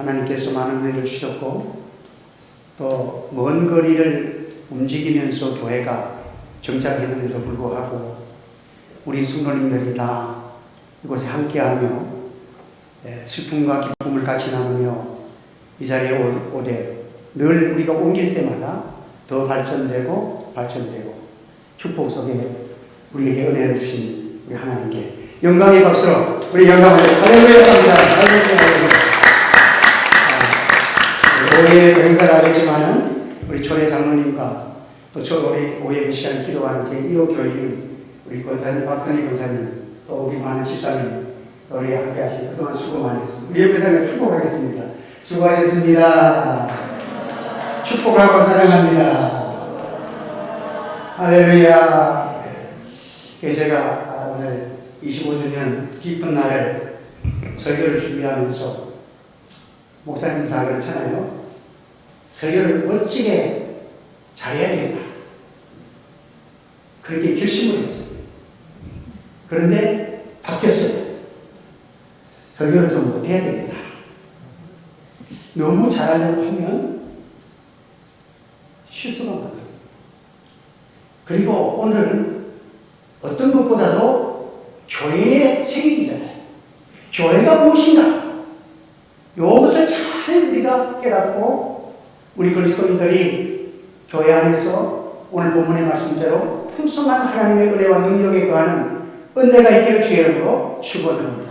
하나님께서 많은 은혜를 주셨고 또 먼 거리를 움직이면서 교회가 정착했는데도 불구하고 우리 성도님들이 다 이곳에 함께하며 슬픔과 기쁨을 같이 나누며 이 자리에 오되 늘 우리가 옮길 때마다 더 발전되고 축복 속에 우리에게 은혜를 주신 우리 하나님께 영광의 박수로 우리 영광을 할렐루야 감사합니다. 오해 행사를 하겠지만은 우리 초대 장로님과 또 우리 오해 시간에 기도하는 제1호 교인인 우리 권사님 박선희 권사님 또 우리 많은 집사님 또 우리 함께 하신 그동안 수고 많이 했습니다. 우리 옆에 축복하겠습니다. 수고하셨습니다. 축복하고 사랑합니다. 할렐루야. 제가 오늘 25주년 기쁜 날을 설교를 준비하면서 목사님도 다 그렇잖아요. 설교를 멋지게 잘해야 되겠다. 그렇게 결심을 했어요. 그런데 바뀌었어요. 설교를 좀 못해야 되겠다. 너무 잘하려고 하면 실수가 많아요. 그리고 오늘은 어떤 것보다도 교회의 생일이잖아요. 교회가 무엇인가? 이것을 잘 우리가 깨닫고 우리 그리스도인들이 교회 안에서 오늘 본문의 말씀대로 풍성한 하나님의 은혜와 능력에 거하는 은혜가 있기를 주의 이름으로 축원합니다.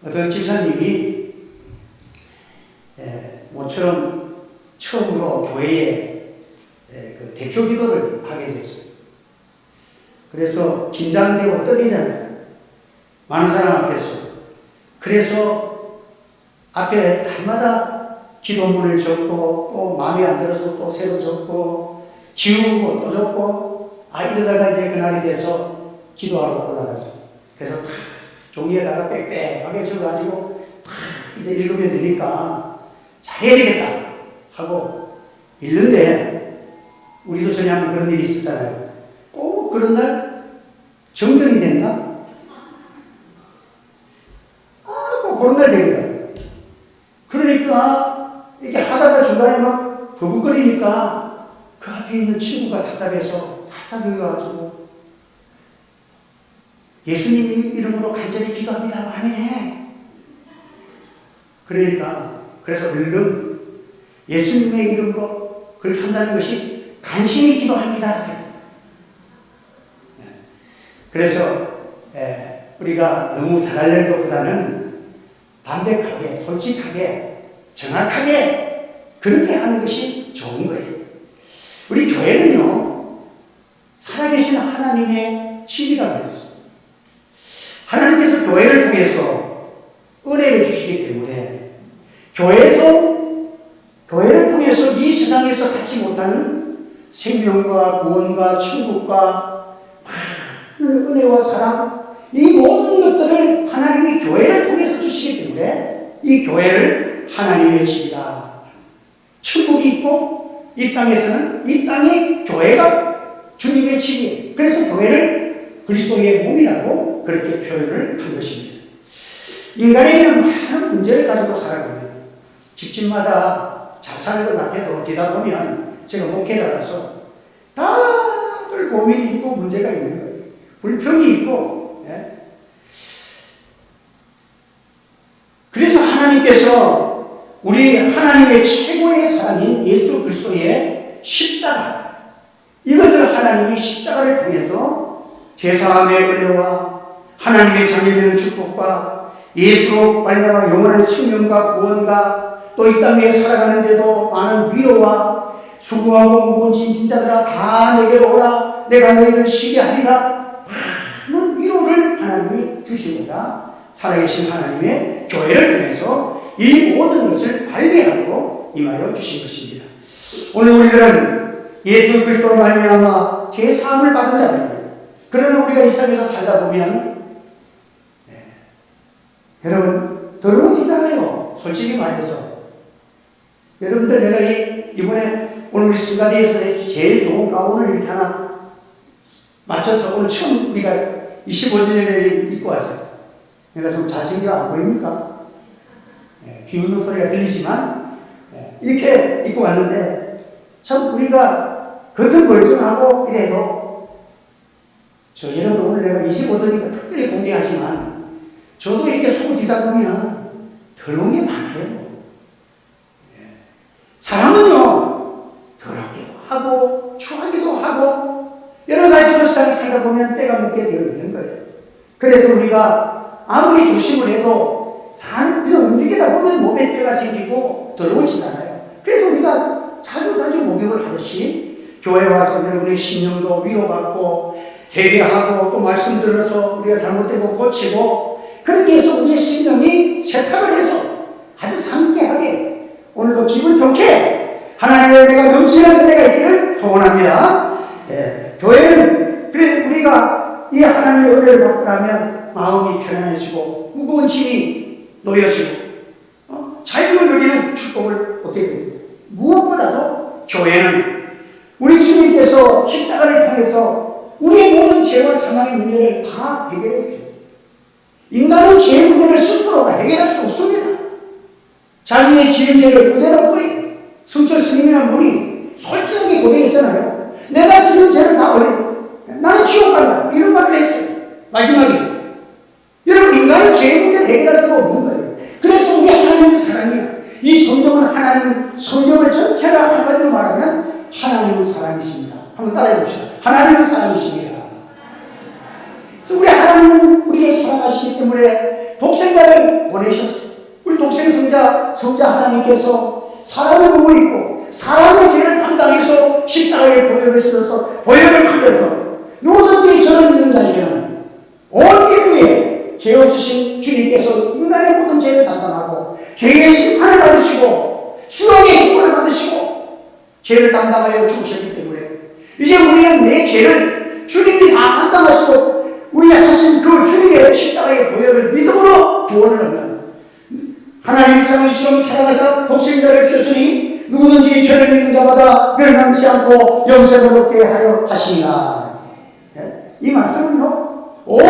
어떤 집사님이 모처럼 처음으로 교회에 그 대표 기도를 하게 됐어요. 그래서 긴장되고 떨리잖아요. 많은 사람 앞에서. 그래서 앞에 날마다 기도문을 적고 또 마음에 안 들어서 또 새로 적고 지우고 또 적고 이러다가 이제 그날이 돼서 기도하러 올라가죠. 그래서 다 종이에다가 빽빽하게 적어가지고 다 이제 읽으면 되니까 잘해야 되겠다 하고 읽는데 우리도 전에 한번 그런 일이 있었잖아요. 꼭 그런 날 정정이 된다? 꼭 그런 날 되거든. 그러니까 이렇게 하다가 중간에 막 버벅거리니까 그 앞에 있는 친구가 답답해서 살짝 여기 와가지고 예수님 이름으로 간절히 기도합니다. 아멘해. 그러니까 그래서 얼른 예수님의 이름으로 그렇게 한다는 것이 간신히 기도합니다. 그래서 우리가 너무 잘하려는 것보다는 담백하게, 솔직하게, 정확하게 그렇게 하는 것이 좋은 거예요. 우리 교회는요, 살아계신 하나님의 집이라고 그랬어요. 하나님께서 교회를 통해서 은혜를 주시기 때문에 교회를 통해서 이 세상에서 갖지 못하는 생명과 구원과 천국과 많은 은혜와 사랑 이 모든 것들을 하나님이 교회를 통해서 주시기 때문에 이 교회를 하나님의 집이다. 천국이 있고 이 땅에서는 이 땅의 교회가 주님의 집이에요. 그래서 교회를 그리스도의 몸이라고 그렇게 표현을 한 것입니다. 인간에게는 많은 문제를 가지고 살아갑니다. 집집마다 잘 사는 것 같아도 되다 보면 제가 목회자라서 다들 고민이 있고 문제가 있는 거예요. 불평이 있고 그래서 하나님께서 우리 하나님의 최고의 사랑인 예수 그리스도의 십자가 이것을 하나님이 십자가를 통해서 제사함의 은혜와 하나님의 장애되는 축복과 예수로 말미암아 영원한 생명과 구원과 또 이 땅에 살아가는데도 많은 위로와 수고하고 무거운 짐진 자들아 다 내게로 오라 내가 너희를 쉬게 하리라 많은 위로를 하나님이 주시고자 살아계신 하나님의 교회를 통해서 이 모든 것을 관리하도록 임하여 주신 것입니다. 오늘 우리들은 예수 그리스도로 말미암아 제사함을 받은 자입니다. 그러나 우리가 이 세상에서 살다 보면 여러분 더러워지잖아요. 솔직히 말해서 여러분들 내가 이번에 오늘 우리 승가디에서 제일 좋은 가운을 이렇게 하나 맞춰서 오늘 처음 우리가 25주년에 입고 왔어요. 내가 좀 잘생겨 안 보입니까? 비웃는 소리가 들리지만 이렇게 입고 왔는데 참 우리가 겉은 멀쩡하고 이래도 여러분 오늘 내가 25도니까 특별히 공개하지만 저도 이렇게 속을 뒤다 보면 더러운 게 많아요. 사람은요 더럽기도 하고 추하기도 하고 여러 가지로 살다 보면 때가 묻게 되어 있는 거예요. 그래서 우리가 아무리 조심을 해도 그냥 움직이다 보면 몸에 때가 생기고 더러워지잖아요. 그래서 우리가 자주 목욕을 하듯이 교회 와서 여러분의 심령도 위로받고 회개하고 또 말씀 들어서 우리가 잘못된 거 고치고 그렇게 해서 우리의 심령이 세탁을 해서 아주 상쾌하게 오늘도 기분 좋게 하나님의 은혜가 넘치는 은혜가 있기를 소원합니다. 교회는 그래 우리가 이 하나님의 은혜를 받고 나면 마음이 편안해지고 무거운 짐이 놓여지고 자유를 누리는 축복을 얻게 됩니다. 무엇보다도 교회는 우리 주님께서 십자가를 통해서 우리의 모든 죄와 사망의 문제를 다 해결해 주셨습니다. 인간은 죄의 문제를 스스로 해결할 수 없습니다. 자기의 지은 죄를 그대로 뿌리고 승철 스님이라는 분이 솔직하게 고백했잖아요. 내가 지은 죄를 다 버리고 나는 지옥 간다 이런 말을 했어요. 마지막에 여러분 인간은 죄의 문제를 해결할 수가 없는 거예요. 그래서 우리 하나님의 사랑이야. 이 성경은 하나님 성경을 전체를 한마디로 말하면 하나님은 사랑이십니다. 한번 따라해 봅시다. 하나님은 사랑이십니다. 그래서 우리 하나님은 우리를 사랑하시기 때문에 독생자를 보내셨어요. 우리 독생성자 하나님께서 사랑의 몸을 입고 사랑의 죄를 담당해서 십자가에 보혈을 실어서 보혈을 흘려서 누구든지 저를 믿는 자에게는 온 인류에 죄 없으신 주님께서 인간의 모든 죄를 담당하고 죄의 심판을 받으시고 수용의 행복을 받으시고 죄를 담당하여 죽으셨기 때문에 이제 우리는 내 죄를 주님이 다 담당하시고 우리 하신 그 주님의 십자가의 보혈을 믿음으로 구원을 얻는 하나님 사랑이처럼 살아가서 독생자를 주셨으니 누구든지 저를 믿는 자마다 멸망치 않고 영생을 얻게 하여 하시니라. 이 말씀은요 온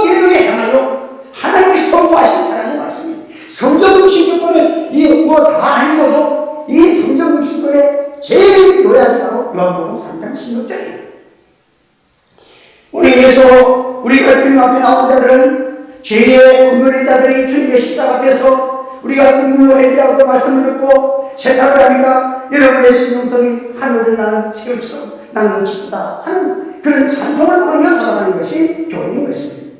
인류에 향하여 하나님이 선포하신 사랑의 말씀이에요. 성경 66권을 다 읽어도 이 성경 66권의 제일 요약이 바로 요한복음 3장 16절이에요. 오늘 그래서 우리가 주님 앞에 나온 자들은 죄의 은밀한 자들이 주님의 십자가 앞에서 우리가 눈물로 회개하고 말씀을 듣고 세탁을 하니까 여러분의 신령성이 하늘을 나는 새우처럼 나는 기쁘다 하는 그런 찬송을 부르며 나아가는 것이 교회인 것입니다.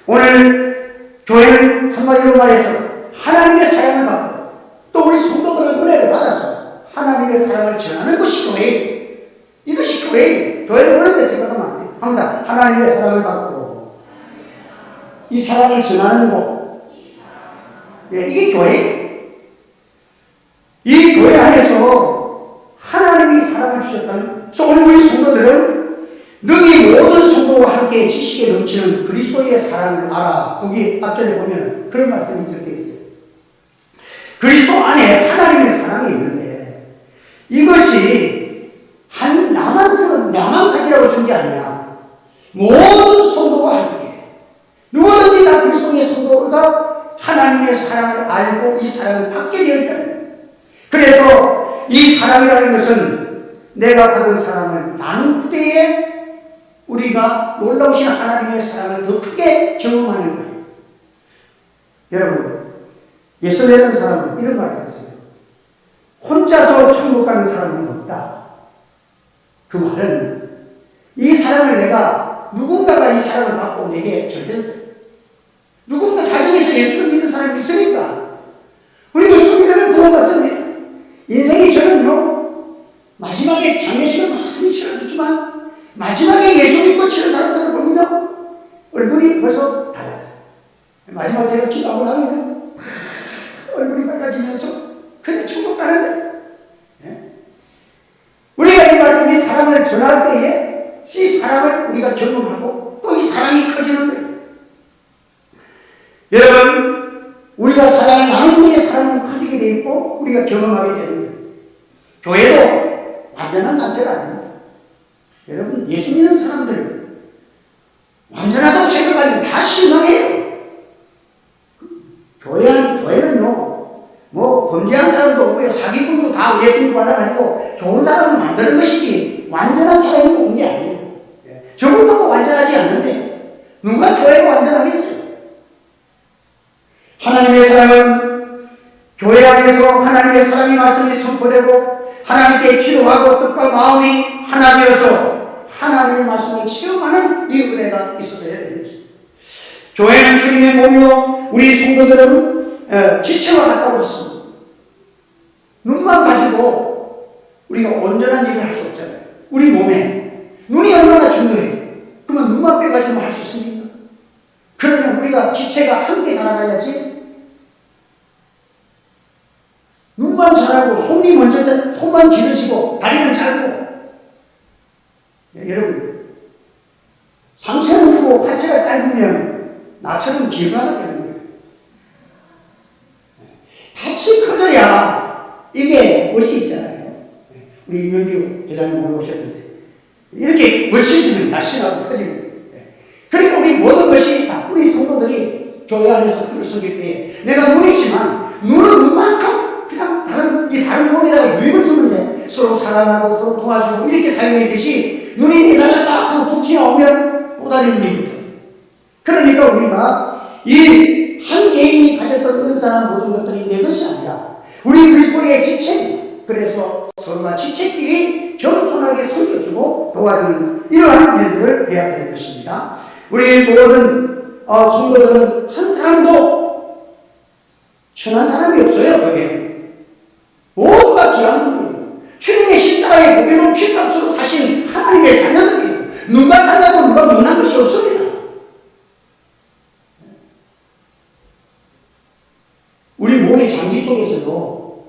오늘 교회는 한마디로 말해서 하나님의 사랑을 받고 또 우리 성도들의 은혜를 받아서 하나님의 사랑을 전하는 것이 교회예요. 이것이 교회예요. 교회를 어렵게 생각하면 안 돼요. 항상 하나님의 사랑을 받고 이 사랑을 전하는 것 이게 교회예요. 이 교회 안에서 하나님이 사랑을 주셨다는 그래서 오늘 우리 성도들은 능히 모든 성도와 함께 지식에 넘치는 그리스도의 사랑을 알아. 거기 앞전에 보면 그런 말씀이 적혀 있어요. 그리스도 안에 하나님의 사랑이 있는데 이것이 나만 가지라고 준 게 아니야. 모든 성도와 함께 누구든지 다 그리스도의 성도가 하나님의 사랑을 알고 이 사랑을 받게 되었다. 그래서 이 사랑이라는 것은 내가 받은 사랑을 나눈 때에 우리가 놀라우신 하나님의 사랑을 더 크게 경험하는 거예요. 여러분, 예수 믿는 사람은 이런 말을 했어요. 혼자서 천국 가는 사람은 없다. 그 말은 이 사랑을 내가 누군가가 이 사랑을 받고 내게 전된다. 누군가 가정에서 예수를 믿는 사람이 있으니까 우리 예수 믿으면 구원받습니다. 인생의 저는요 마지막에 장례식을 많이 치러주지만 마지막에 예수 믿고 치는 사람들을 보면 얼굴이 벌써 달라져요. 마지막 제가 기도하고 나면 얼굴이 밝아지면서 그냥 천국 가는데 우리가 이 말씀이 사랑을 전할 때에 이 사랑을 우리가 경험하고 또 이 사랑이 커지는 거예요. 여러분 우리가 사랑을 나눌 때에 사랑은 커지게 되어 있고 우리가 경험하게 되는 거예요. 교회도 완전한 단체가 아닙니다. 여러분 예수 믿는 사람들 완전하다고 생각하면 다 신앙해요. 교회는요 범죄한 사람도 없고요. 사기꾼도 다 예수님 받아가지고 좋은 사람을 만드는 것이지 완전한 사람이 없는 게 아니에요. 저부터도 완전하지 않는데 누가 교회가 완전하겠어요? 하나님의 사랑은 교회 안에서 하나님의 사랑의 말씀이 선포되고 하나님께 기도하고 뜻과 마음이 하나 되어서 하나님의 말씀을 체험하는 이 은혜가 있어야 되는 것입니다. 교회는 주님의 몸이요 우리 성도들은 지체와 같다고 했습니다. 눈만 가지고 우리가 온전한 일을 할 수 없잖아요. 우리 몸에 눈이 얼마나 중요해요. 그러면 눈만 빼가지고 할 수 있습니까? 그러면 우리가 지체가 함께 자라가야지. 눈만 잘하고 손만 길어지고 다리는 짧고 여러분 상체는 크고 하체가 짧으면 나처럼 기어가게 되는 거예요. 같이 커져야 이게 멋이 있잖아요. 우리 이명규 회장님 오늘 오셨는데 이렇게 멋있으면 날씬하고 커지는 거예요. 그러니까 우리 모든 것이 다 우리 성도들이 교회 안에서 술을 섬길 때 내가 눈이지만 눈은 눈만큼 그냥 다른 몸에다가 유익을 주는데 서로 사랑하고 서로 도와주고 이렇게 사용했듯이 눈이 내달라 딱 하고 툭 튀어나오면 또 다른 일이거든. 그러니까 우리가 이 한 개인이 가졌던 은사나 모든 것들이 내 것이 아니라 우리 그리스도의 지체, 그래서 서로가 지체끼리 겸손하게 섬겨주고 도와주는 이러한 일들을 해야 되는 것입니다. 우리 모든 성도들은 한 사람도 천한 사람이 없어요. 거기에 모두가 귀한 분이에요. 주님의 십자가의 보배로 피값으로 사신 하나님의 자녀들이에요. 누가 잘나고 누가 못난 것이 없습니다. 우리 몸의 장기 속에서도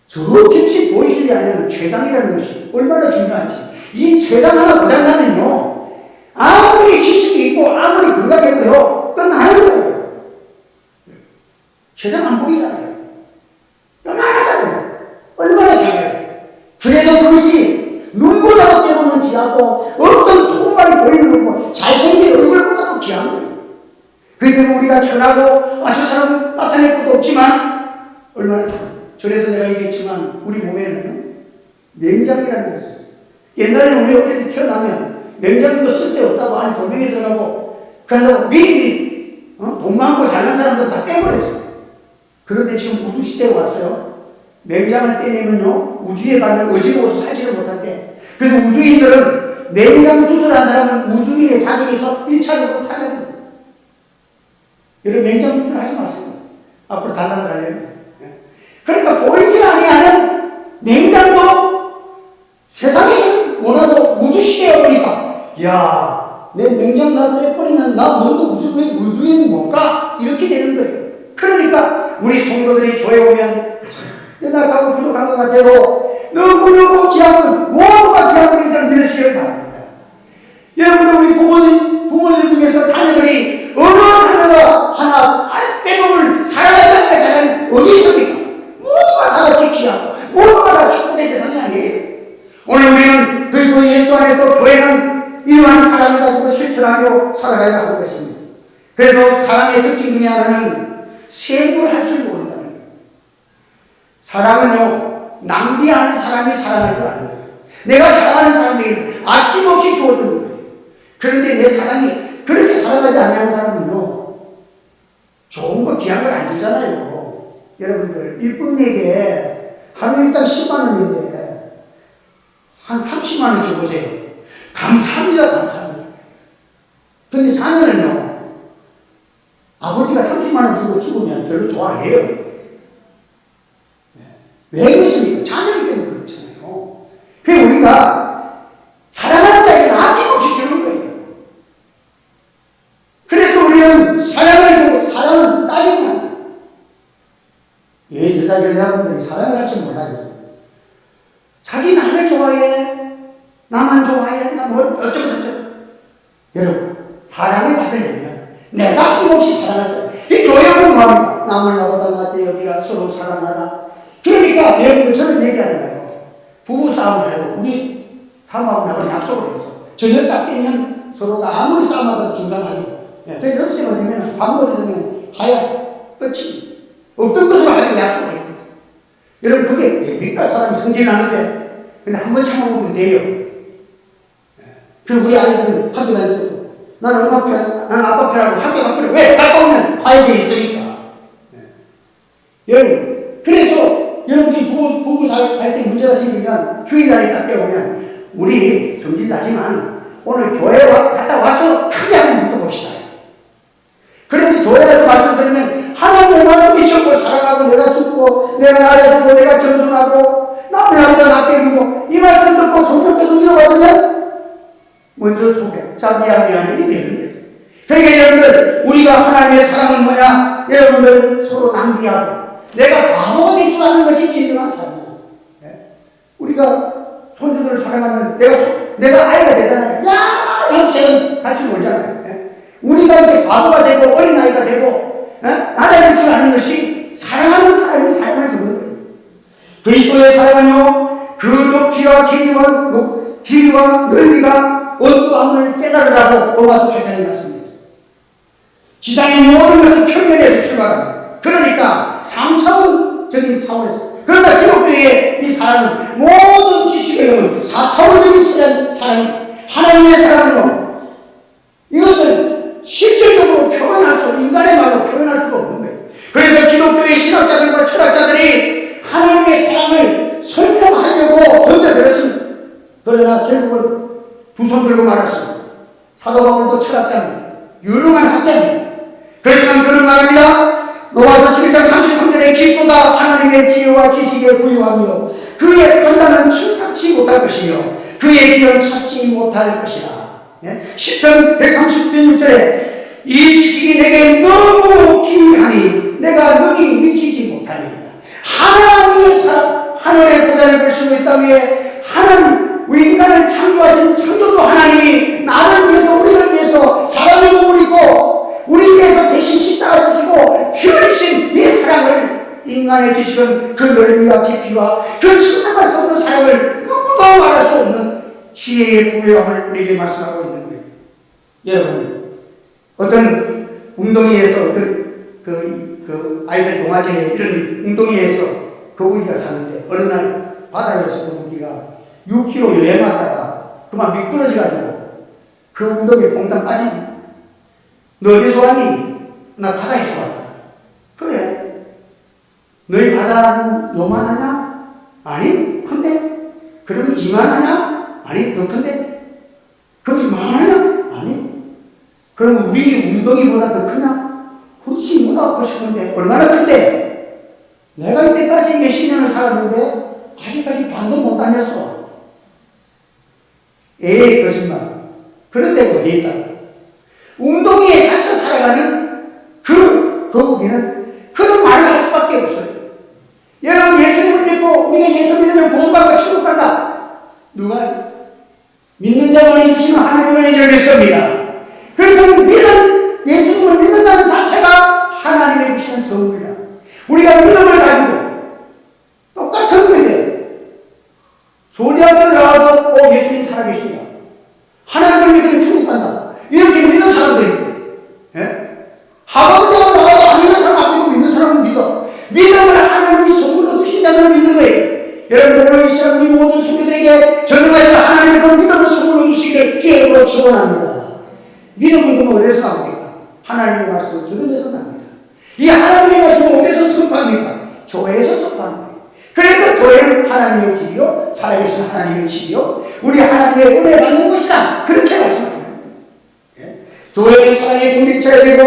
저 깊이 보이지 않는 췌장이라는 것이 얼마나 중요한지. 이 췌장 하나 고장나면요 아무리 지식이 있고 아무리 건강해도요 끝나는 거예요. 췌장 안 보이잖아요. 요만하잖아요. 얼마나 작아요. 그래도 그것이 눈보다도 때로는 귀하고 어떤 소금알이 보이는 거고 잘생긴 얼굴보다도 귀한 거예요. 그래도 우리가 천하고 저 사람은 나타낼 것도 없지만 얼마나 전에도 내가 얘기했지만 우리 몸에는 냉장이라는 것이 있어요. 옛날에는 우리 어릴 때 태어나면 냉장인 거 쓸데없다고 안에 돌멩이 들어가고 그래서 미리 돈 많고 잘난 사람들 다 빼버렸어요. 그런데 지금 우주 시대가 왔어요. 냉장을 빼내면요 우주에 가면 어지러워서 살지를 못한대. 그래서 우주인들은 냉장 수술한 사람은 우주인의 자격에서 1차적으로 탈락합니다. 여러분 냉장 수술 하지 마세요. 앞으로 달라고 하려면. 그러니까 보이지 아니하는 냉장도 세상에서 뭐라도 우주시대에 오니까 야, 내 냉장 나 빼버리면 나 너도 우주인 뭘까? 이렇게 되는 거예요. 그러니까 우리 성도들이 교회 오면 연락하고 부족한 것 같아도 누구누구 귀한 분 모두가 귀한 분 인상 믿으시길 바랍니다. 여러분들 우리 부모님 중에서 자녀들이 어느 자녀가 하나 빼놓을 사랑하는 자는 어디 있습니까? 모두가 다 같이 귀하고 모두가 다 축복의 대상이 아니에요. 오늘 우리는 그리스도 예수 안에서 교회는 이러한 사랑을 가지고 실천하며 살아가야 하는 것입니다. 그래서 사랑의 특징 중에 하나는 세부를 할 줄 모른다는 거예요. 사랑은요 낭비하는 사람이 사랑할 줄 아는 거예요. 내가 사랑하는 사람에게 아낌없이 주어주는 거예요. 그런데 내 사랑이 그렇게 사랑하지 않는 사람은요 좋은 거 귀한 걸 안 주잖아요. 여러분들 일꾼에게 하루 일당 10만 원인데 한 30만 원 줘보세요. 감사합니다. 감사합니다. 근데 자녀는요 아버지가 30만 원 주고 죽으면 별로 좋아 안 해요. 왜 그렇습니까? 자녀이기 때문에 그렇잖아요. 그래서 우리가 사랑하는 자에게 아낌없이 주는 거예요. 그래서 우리는 사랑을 보고 사랑은 따지고 합니다. 여자분들이 사랑을 할 줄 몰라요. 자기 나를 좋아해, 나만 좋아해, 나 뭐 어쩌고저쩌고. 여러분 사랑을 받으려면 내가 아낌없이 사랑할 줄. 이 교회는 뭐합니까? 남을 나보다 낫대 여기가 서로 사랑하라. 그러니까 여러분들 저는 얘기하는 거예요. 부부 싸움을 해도 우리 사모하고 나하고 약속을 했어. 저녁 딱 빼면 서로가 아무리 싸움하다가 중단하고. 그래서 6시가 되면 밥 먹으면 하야 끝이. 없던 것으로 하기로 약속했거든. 여러분, 그게 됩니까? 사람이 성질나는데. 근데 한번 참아보면 돼요. 그리고 우리 아이들은 학교 다닐 때도 나는 엄마 편, 나는 아빠 편하고 학교 가면 왜? 갔다 오면 화해돼 있으니까. 여러분, 그래서 여러분들이 부부 사회 할 때 문제가 생기면 주일날이 딱 되오면 우리 성질나지만 오늘 교회 갔다 와서 크게 한번 붙어봅시다. 그래서 교회에서 말씀 드리면 하나님의 말씀이 전부 살아가고 내가 죽고 내가 날려주고 내가 겸손하고 남을 하기도 낫게 해주고 이 말씀 듣고 성경 계속 읽어가거든 먼저 소개 자기야 미안해 이게 되는 거예요. 그러니까 여러분들 우리가 하나님의 사랑은 뭐냐? 여러분들 서로 낭비하고 내가 바보가 될 줄 아는 것이 진정한 사랑이야. 우리가 손주들을 사랑하면 내가 아이가 되잖아요. 야! 형제는 같이 놀잖아요. 우리가 이렇게 바보가 되고 어린아이가 되고 낮아질 줄 아는 것이 사랑하는 사람이 사랑을 주는 거예요. 그리스도의 사랑은요 그 높이와 길이와 넓이가 어떠함을 깨달으라고 로마서 8장에 말씀입니다. 지상의 모든 것은 평면에서 출발합니다. 그러니까 3차원적인 차원에서 그러나 기독교의 이 사랑은 모든 지식을 넘은 4차원적인 사랑이 하나님의 사랑으로 이것을 실질적으로 표현할 수 인간의 말로 표현할 수가 없는 거예요. 그래서 기독교의 신학자들과 철학자들이 하나님의 사랑을 설명하려고 던져들었습니다. 그러나 결국은 두 손 들고 말았습니다. 사도 바울도 철학자입니다. 유능한 학자입니다. 그래서 그런 말합니다. 로마서 11장 33절에 기쁘다 하나님의 지혜와 지식에 부유하며 그의 판단은 충탁치 못할 것이며 그의 길은 찾지 못할 것이라. 10편 130편 6절에 이 지식이 내게 너무 기이하니 내가 능히 미치지 못하리이다. 하나님의 사랑, 하늘의 보좌를 걸시고 이 땅에 하나님 우리 인간을 창조하신 창조주 하나님이 나를 위해서 우리를 위해서 사랑의 몸을 입고 우리 위해서 대신 십자가 지시고 피흘리신 이 사랑을 인간의 지식은 그 넓이와 깊이와 그 충만할 수 없는 사랑을 누구도 말할 수 없는 지혜의 부유함을 우리에게 말씀하고 있는 거예요. 여러분 어떤 웅덩이에서 그 아이들 동화제에 이런 웅덩이에서 거북이가 사는데 어느 날 바다에서 거북이가 육지로 여행 왔다가 그만 미끄러져가지고 그 웅덩이에 봉당 빠집니다. 너 어디서 왔니? 나 바다에서 왔다. 그래. 너희 바다는 요만하냐? 아니, 큰데? 그러면 이만하냐? 아니, 더 큰데? 그럼 이만하냐? 아니. 그럼 우리 웅덩이보다 더 크냐? 그렇지, 뭐다 훨씬 큰데. 얼마나 큰데? 내가 이때까지 몇십 년을 살았는데 아직까지 반도 못 다녔어. 에이, 거짓말. 그런 데가 어디 있다? 웅덩이에 갇혀 살아가는 그 거북이는 그런 말을 할 수밖에 없어요. 여러분 예수님을 믿고 우리가 예수 믿으면 구원받고 천국간다. 누가 믿는 자만이 주시면 하나님을 이를 믿습니다. 그래서 예수님을 믿는다는 자체가 하나님의 주시는 선물이다. 우리가 믿음을 가지고 똑같은 거예요. 소리학교를 나와도 예수님 살아계신다. 하나님을 믿으면 천국간다. 이렇게 믿는 사람도 있고, 하버드대학 나와도 안 믿는 사람 안 믿고 믿는 사람은 믿어. 믿음을 하나님이 선물로 주신다는 걸 믿는 거예요. 여러분, 오늘 이 시간 우리 모든 성도들에게 전능하신 하나님께서 믿음을 선물로 주시기를 주의로 축원합니다. 믿음은 그러면 어디서 나옵니까? 하나님의 말씀을 들은 데서 납니다. 이 하나님의 말씀을 어디서 선포합니까? 교회에서 선포하는 거예요. 그래서 교회는 하나님의 집이요, 살아계신 하나님의 집이요, 우리 하나님의 은혜 받는 곳이다. 그렇게 말씀합니다. 교회는 사랑의 공동체가 되고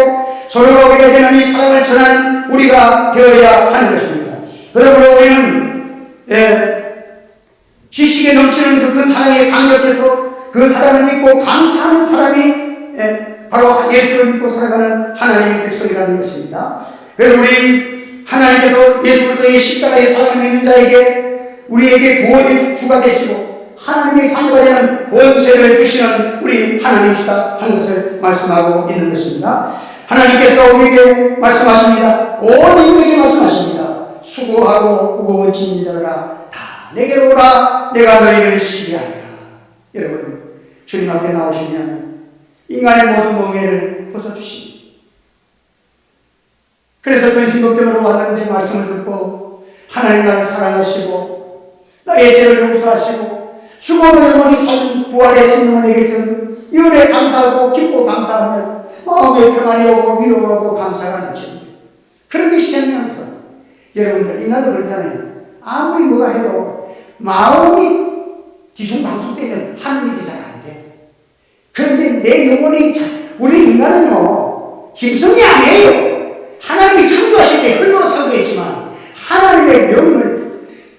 서로가 우리가 되는 이 사랑을 전하는 우리가 되어야 하는 것입니다. 그러므로 우리는 지식에 넘치는 그 사랑에 강력해서 그 사랑을 믿고 감사하는 사람이 바로 예수를 믿고 살아가는 하나님의 백성이라는 것입니다. 그래서 우리 하나님께서 예수 그리스도의 십자가의 사랑을 믿는 자에게 우리에게 구원의 주가 되시고 하나님의 자녀가 되는 권세를 주시는 우리 하나님이시다 하는 것을 말씀하고 있는 것입니다. 하나님께서 우리에게 말씀하십니다. 온 인류에게 말씀하십니다. 수고하고 무거운 짐진 자들아 다 내게로 오라. 내가 너희를 쉬게 하리라. 여러분 주님 앞에 나오시면 인간의 모든 멍에를 벗어주십니다. 그래서 근심걱정으로 왔는데 말씀을 듣고 하나님 나를 사랑하시고 나의 죄를 용서하시고 죽어도 영원히 사는 부활의 생명을 내게 주는 이 은혜에 감사하고 기쁘고 감사하며 마음에 평안이 오고 위로하고 감사가 넘칩니다. 그런 게 시작하면서 여러분들 인간도 그렇잖아요. 아무리 뭐가 해도 마음이 뒤숭방숭되면 하는 일이 잘 안 돼. 그런데 내 영혼이 우리 인간은요 짐승이 아니에요. 하나님이 창조하실 때 흙으로 창조했지만 하나님의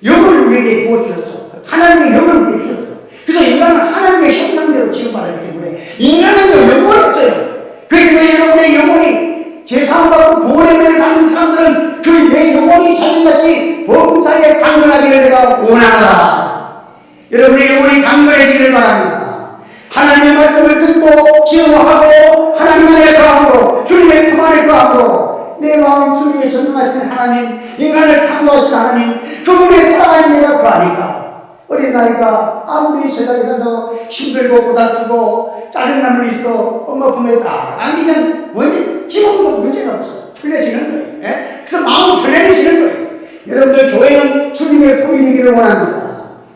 영을 우리에게 부어주셨어. 하나님의 영을 우리에게 주셨어. 그래서 인간은 하나님의 형상대로 지음받았기 때문에 인간은 영혼이 있어요. 그러니까 여러분의 영혼이 제사함받고 보호의 은혜를 받는 사람들은 그 내 영혼이 자신같이 범사에 강건하기를 내가 원한다. 여러분의 영혼이 강건해지기를 바랍니다. 하나님의 말씀을 듣고 지음하고 하나님의 거함으로 주님의 평안의 거함으로 내 마음 주님의 전능하신 하나님, 인간을 창조하신 하나님, 그분의 사랑하는 내가 구하니까 어린 나이가 아무리 세상에서 힘들고 고달프고 짜증나는 일이 있어 엄마 품에 딱 안기면 원래 기본도 문제가 없어. 풀려지는 거예요. 예? 그래서 마음이 편해지는 거예요. 여러분들 교회는 주님의 품이 되기를 원합니다.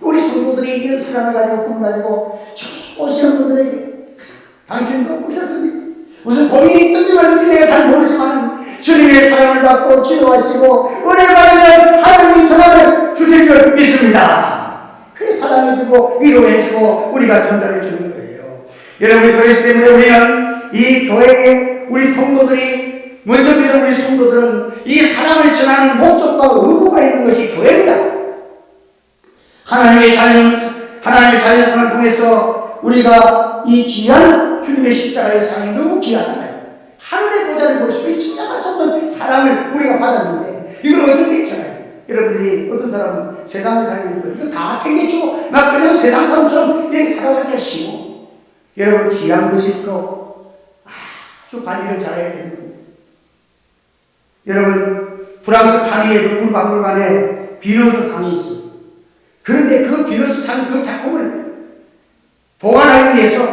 우리 성도들이 이런 사랑을 가지고 꿈을 가지고 오시는 분들에게 당신도 오셨습니까? 무슨 고민이 있든지 말든지 내가 잘 모르지만 주님의 사랑을 받고 기도하시고 은혜 받으면 하나님이 평안을 주실 줄 믿습니다. 그게 사랑해주고 위로해주고 우리가 전달해주는 거예요. 여러분이 그렇기 때문에 우리는 이 교회에 우리 성도들이 먼저 믿은 우리 성도들은 이 사랑을 전하는 목적과 의무가 있는 것이 교회입니다. 하나님의 자연성을 통해서 우리가 이 귀한 주님의 십자가의 사랑이 너무 귀하잖아요. 하늘의 보좌를 보시고 이 진정할 수 없는 사랑을 우리가 받았는데 이걸 어떻게 있잖아요. 여러분들이 어떤 사람은 세상을 살면서 이거 다 팽개치고 막 그냥 세상 사람처럼 이렇게 살아갈 게 쉬워. 여러분 귀한 것일수록 아주 관리를 잘해야 되는 겁니다. 여러분 프랑스 파리의 박물관에 비너스 상이 있어요. 그런데 그 비너스 상 그 작품을 보관하기 위해서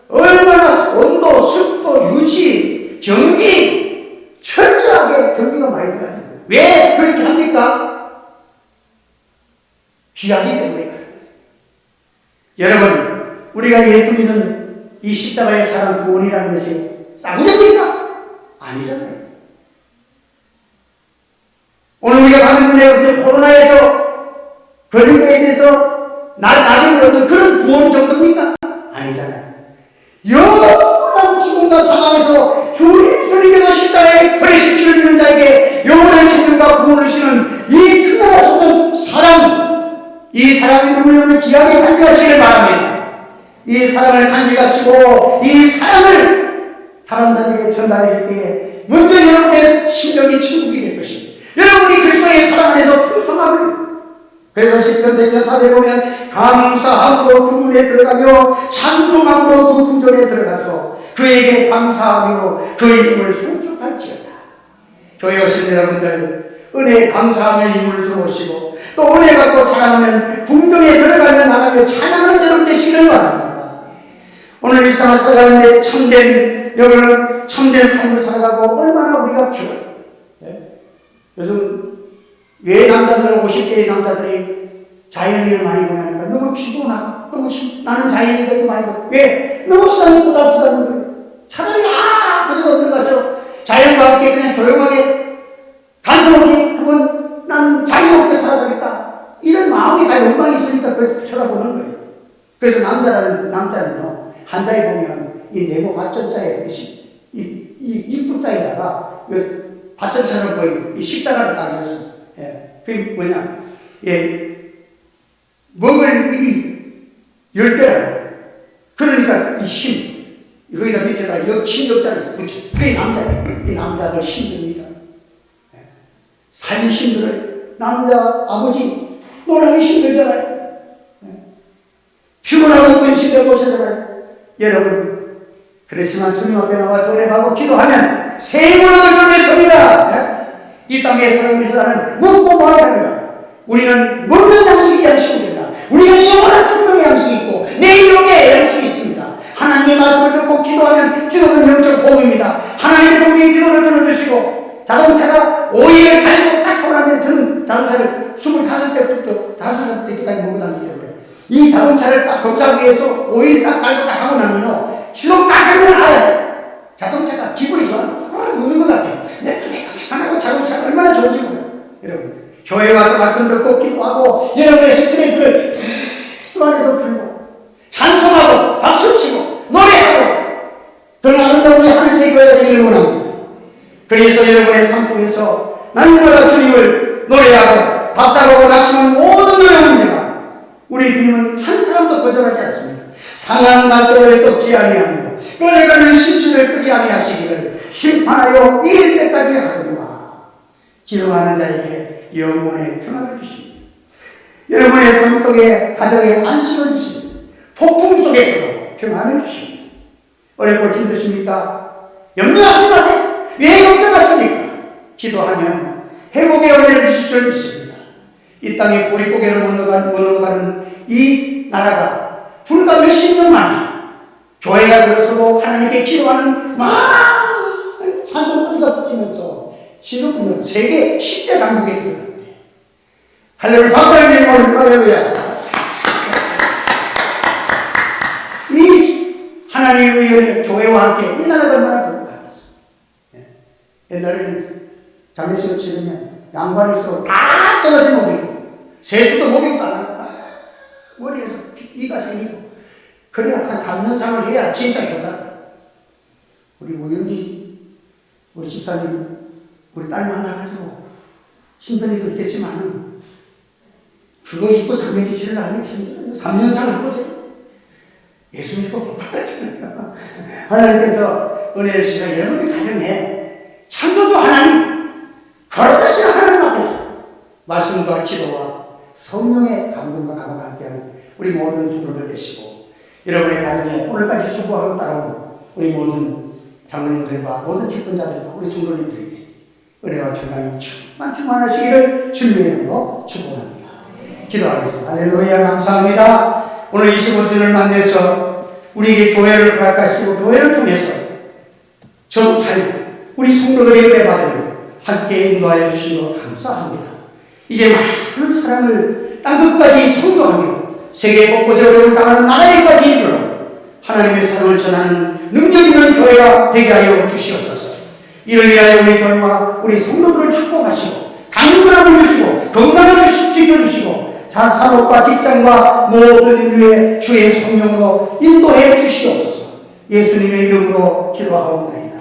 얼마나 온도, 습도, 유지, 경비 철저하게 경비가 많이 들어가는 거예요. 왜 그렇게 합니까? 귀하기 때문에 그래요. 여러분 우리가 예수 믿은 이 십자가의 사랑 구원이라는 것이 싸구려입니까? 아니잖아요. 오늘 우리가 받은 은혜가 코로나에서 걸린 거에 대해서 나중에 얻는 그런 구원 정도입니까? 아니잖아요. 영원한 죽음과 사망에서 주 예수님께서 십자가에 버리신 피를 주는 자에게 영원한 생명과 구원을 주시는 이 충만하신 사랑, 이 사랑의 눈물을 귀하게 간직하시기를 바랍니다. 이 사랑을 간직하시고 이 사랑을 사람들에게 전달할 때에 먼저 여러분의 심령이 천국이 될 것입니다. 여러분이 그리스도의 사랑 안에서 풍성함을 그래서 10편 대편 4절에 보면 감사함으로 그분에 들어가며 찬송함으로 그 궁전에 들어가서 그에게 감사하며 그 이름을 송축할지어다. 교회 오신 여러분들 은혜에 감사하며 이름을 들어오시고 또 은혜 받고 사랑하면 궁전에 들어가며 나가며 찬양하는 여러분 되시기를 바랍니다. 오늘 이 세상을 살아가는데 여러분 참된 삶을 살아가고 얼마나 우리가 필요해요. 요즘 왜 남자들은 50대의 남자들이 자연인을 많이 보냐니까 너무 피곤하고 나는 자연이가 이거 많이 보고 왜? 너무 시간이 꼬달꼬달하는 거예요. 차라리 그래도 없는 가서 자연과 함께 그냥 조용하게 단순 없이 그건 나는 자유롭게 살아가겠다 이런 마음이 다 욕망이 있으니까 그걸 쳐다보는 거예요. 그래서 남자는요 한자에 보면 이 네모 받점자에 이 입구자에다가 받점처럼 보이는 이 십자가를 딱 넣었어요. 그게 뭐냐? 먹을 입이 10개라는 거예요. 그러니까 이 힘, 여기다 밑에다 힘역자를 붙여. 그게 남자예요. 이 남자들 힘듭니다. 삶이 힘들어요. 남자, 아버지, 너무 힘들잖아요. 피곤하고 근심되고 오시잖아요. 여러분, 그렇지만 주님 앞에 나와서 은혜하고 기도하면 새 문을 주겠습니다. 이 땅에 살아가면서 하는 먹고 마시는 우리는 먹는 양식이 양식이 된다. 우리가 영원한 생명의 양식이 있고 내일의 양식이 있습니다. 하나님의 말씀을 듣고 기도하면 지도는 영적 복음입니다. 하나님께서 우리의 기도를 들어주시고 자동차가 자동차를 25대부터 5대까지 몰고 다니기 때문에 이 자동차를 딱 검사 위해서 오일 딱 깔고 딱 하고 나면요 시동 딱 걸면 알아요. 자동차가 기분이 좋아서 싹 웃는 것 같아요. 하나고 자동차가 얼마나 좋은지 몰라요. 여러분 교회 와서 말씀 듣고 기도하고 여러분의 스트레스를 주 안에서 풀고 찬송하고 박수치고 노래하고 그런 아름다운 우리 하늘의 교회가 되기를 원합니다. 그래서 여러분의 삶 속에서 날마다 주님을 노래하고 밥다하고 낙심한 모든 여러분들과 우리 주님은 한 사람도 거절하지 않습니다. 상한 날개를 꺾지 아니하며 끌려가는 심지를 끄지 아니하시기를 심판하여 이길 때까지 하거니와 기도하는 자에게 영원의 평안을 주십니다. 여러분의 삶 속에 가정에 안식을 주십니다. 폭풍 속에서도 평안을 주십니다. 어렵고 힘드십니까? 염려하지 마세요. 왜 걱정하십니까? 기도하면 회복의 은혜를 주실 줄 믿습니다. 이 땅에 보릿고개를 못 넘어가는 이 나라가 불과 몇십 년 만에 교회가 들어서고 하나님께 기도하는 많은 찬송소리가 붙으면서 지금 세계 10대 강국에 들어갔대. 할렐루야. 박사님 할렐루야. 이 하나님의 은혜 교회와 함께 이 나라가 얼마나 불쌍하겠어. 옛날에는 장례식을 치르면 양반이 있어 다 떨어져 먹이고 세수도 먹이고 안 하고 머리에서 피가 생기고 그래야 한 3년상을 해야 진짜 효자다. 우리 우영기 우리 집사님 우리 딸 만나가지고 힘든 일도 있겠지만 그거 입고 장례식 치르려면 힘들어요. 3년상을 보세요. 예수 믿고 못 받았잖아요. 하나님께서 은혜를 주시는 여러분의 가정에 창조주 하나님 걸어가시는 하나님 앞에서 말씀과 기도와 성령의 감동과 감화가 함께하는 우리 모든 성도들 되시고 여러분의 가정에 오늘까지 수고하고 따라온 우리 모든 장로님들과 모든 직분자들과 우리 성도님들에게 은혜와 평강이 충만하시기를 주님의 이름으로 축복합니다. 기도하겠습니다. 할렐루야. 감사합니다. 오늘 25주년을 만나서 우리에게 교회를 허락하시고 교회를 통해서 저도 살고 우리 성도들의 은혜 받으며 함께 인도하여 주시고 감사합니다. 이제 많은 사랑을 땅끝까지 선도하며 세계 곳곳에 어려움을 당하는 나라에까지 이르러 하나님의 사랑을 전하는 능력 있는 교회가 되게 하여 주시옵소서. 이를 위하여 우리 교회와 우리 성도들을 축복하시고 강건함을 주시고 건강을 지켜주시고 산업과 직장과 모든 인류의 주의 성령으로 인도해 주시옵소서. 예수님의 이름으로 기도하옵나이다.